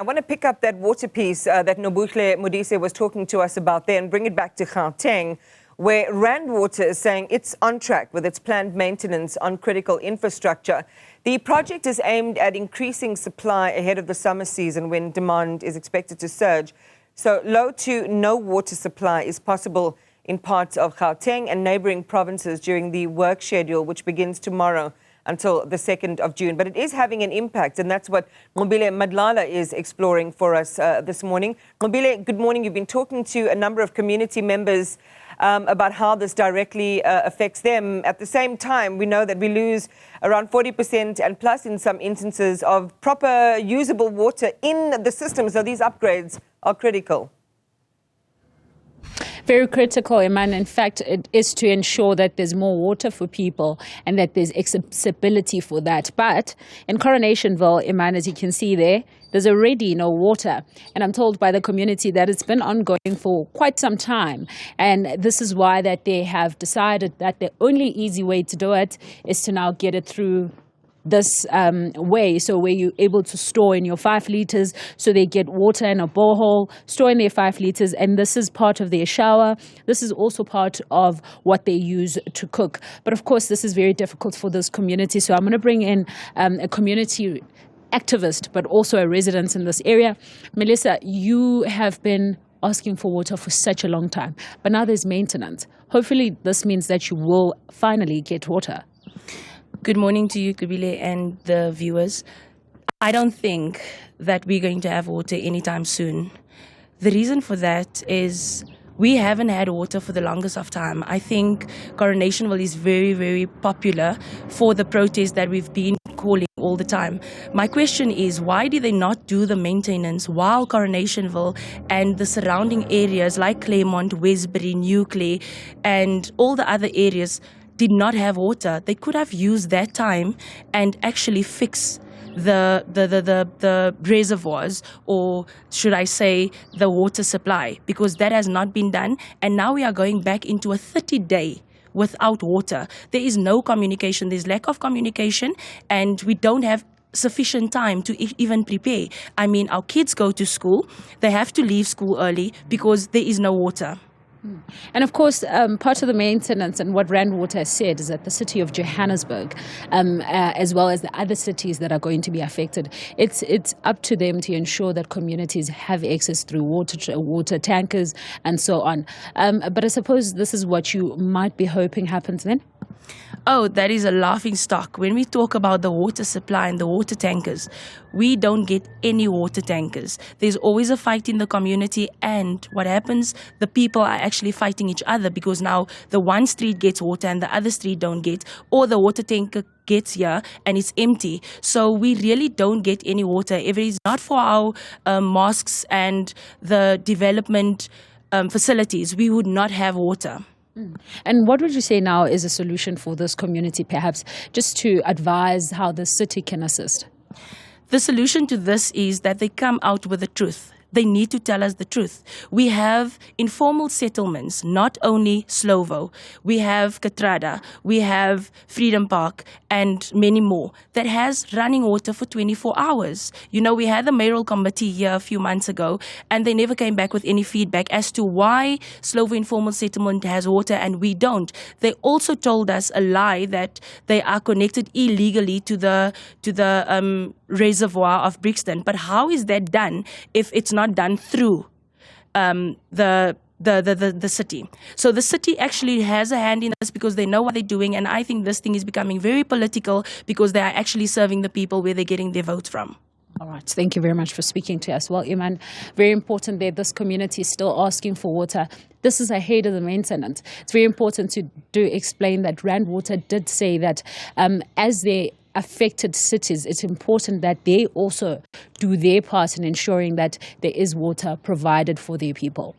I want to pick up that water piece that Nqobile Modise was talking to us about there and bring it back to Gauteng, where Rand Water is saying it's on track with its planned maintenance on critical infrastructure. The project is aimed at increasing supply ahead of the summer season when demand is expected to surge. So low to no water supply is possible in parts of Gauteng and neighboring provinces during the work schedule, which begins tomorrow until the 2nd of June. But it is having an impact, and that's what Nqobile Madlala is exploring for us this morning. Nqobile, good morning. You've been talking to a number of community members about how this directly affects them. At the same time, we know that we lose around 40% and plus in some instances of proper usable water in the system. So these upgrades are critical. Very critical, Iman. In fact, it is to ensure that there's more water for people and that there's accessibility for that. But in Coronationville, Iman, as you can see there, there's already no water. And I'm told by the community that it's been ongoing for quite some time. And this is why that they have decided that the only easy way to do it is to now get it through this way, so where you're able to store in your 5 liters, so they get water in a borehole, store in their 5 liters, and this is part of their shower. This is also part of what they use to cook. But of course, this is very difficult for this community. So I'm going to bring in a community activist, but also a resident in this area. Melissa, you have been asking for water for such a long time, but now there's maintenance. Hopefully, this means that you will finally get water. Good morning to you, Nqobile, and the viewers. I don't think that we're going to have water anytime soon. The reason for that is we haven't had water for the longest of time. I think Coronationville is very, very popular for the protest that we've been calling all the time. My question is, why did they not do the maintenance while Coronationville and the surrounding areas like Claremont, Westbury, New Clay, and all the other areas did not have water? They could have used that time and actually fix the reservoirs, or should I say the water supply, because that has not been done. And now we are going back into a 30-day without water. There is no communication. There's lack of communication, and we don't have sufficient time to even prepare. I mean, our kids go to school. They have to leave school early because there is no water. And of course, part of the maintenance and what Rand Water has said is that the city of Johannesburg, as well as the other cities that are going to be affected, it's up to them to ensure that communities have access through water tankers and so on. But I suppose this is what you might be hoping happens then? Oh, that is a laughing stock. When we talk about the water supply and the water tankers, we don't get any water tankers. There's always a fight in the community, and what happens, the people are actually fighting each other because now the one street gets water and the other street don't get, or the water tanker gets here and it's empty. So we really don't get any water. If it is not for our mosques and the development facilities, we would not have water. And what would you say now is a solution for this community, perhaps, just to advise how the city can assist? The solution to this is that they come out with the truth. They need to tell us the truth. We have informal settlements, not only Slovo. We have Katrada, we have Freedom Park, and many more that has running water for 24 hours. You know, we had the mayoral committee here a few months ago, and they never came back with any feedback as to why Slovo informal settlement has water and we don't. They also told us a lie that they are connected illegally to the reservoir of Brixton. But how is that done if it's not done through the city? So the city actually has a hand in this because they know what they're doing, and I think this thing is becoming very political because they are actually serving the people where they're getting their votes from. All right. Thank you very much for speaking to us. Well, Iman, very important that this community is still asking for water. This is ahead of the maintenance. It's very important to explain that Rand Water did say that as they affected cities, it's important that they also do their part in ensuring that there is water provided for their people.